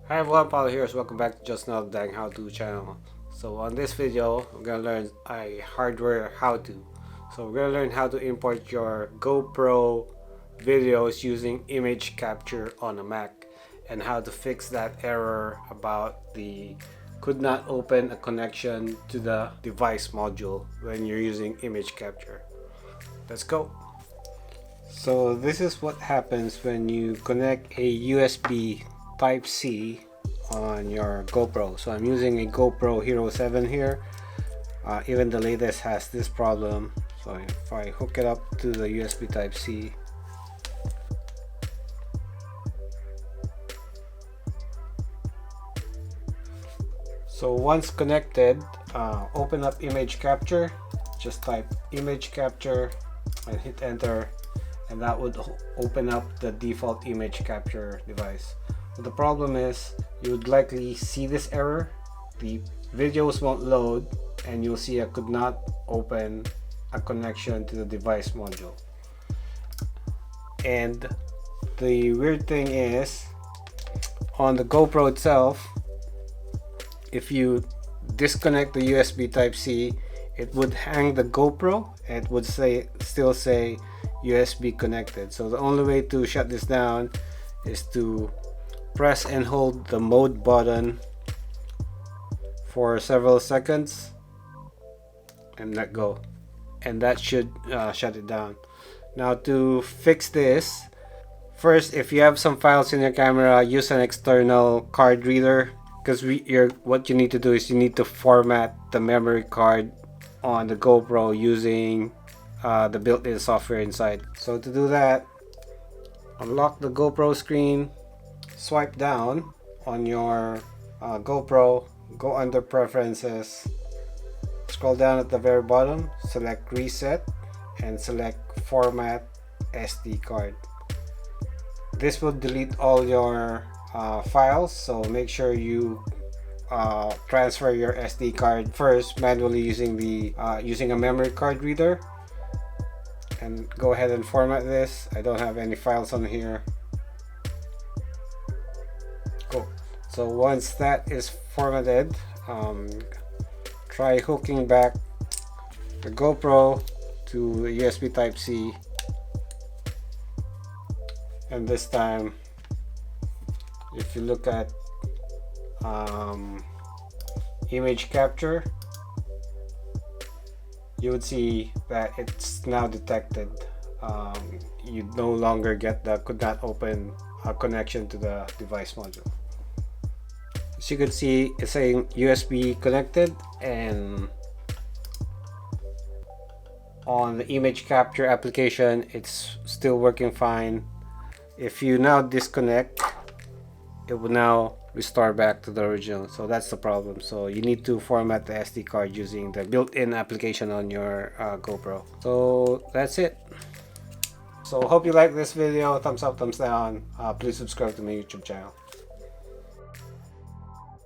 Hi everyone, Paulo here. Welcome back to Just Now Dang How To channel. So on this video, I'm gonna learn a hardware how-to. So we're gonna learn how to import your GoPro videos using image capture on a Mac, and how to fix that error about the could not open a connection to the device module when you're using image capture. Let's go. So this is what happens when you connect a USB Type-C on your GoPro. So I'm using a GoPro Hero 7 here. Even the latest has this problem. So if I hook it up to the USB Type-C, so once connected, open up image capture. Just type image capture and hit enter, and that would open up the default image capture device. But the problem is you would likely see this error. The videos won't load and you'll see I could not open a connection to the device module. And the weird thing is, on the GoPro itself, if you disconnect the USB Type-C, it would hang the GoPro and it would still say USB connected. So the only way to shut this down is to press and hold the mode button for several seconds and let go, and that should shut it down. Now to fix this, first, if you have some files in your camera, use an external card reader, because what you need to do is you need to format the memory card on the GoPro using the built-in software inside. So to do that, unlock the GoPro screen, swipe down on your GoPro, go under preferences, scroll down at the very bottom, select reset and select format SD card. This will delete all your files, so make sure you transfer your SD card first manually using a memory card reader, and go ahead and format this. I don't have any files on here. Cool. So once that is formatted, try hooking back the GoPro to the USB Type-C, and this time if you look at image capture, you would see that it's now detected. You no longer get the could not open a connection to the device module. As you can see, it's saying USB connected, and on the image capture application it's still working fine. If you now disconnect, it will now restore back to the original. So that's the problem. So you need to format the SD card using the built-in application on your GoPro. So that's it. So hope you like this video. Thumbs up, thumbs down. Please subscribe to my YouTube channel.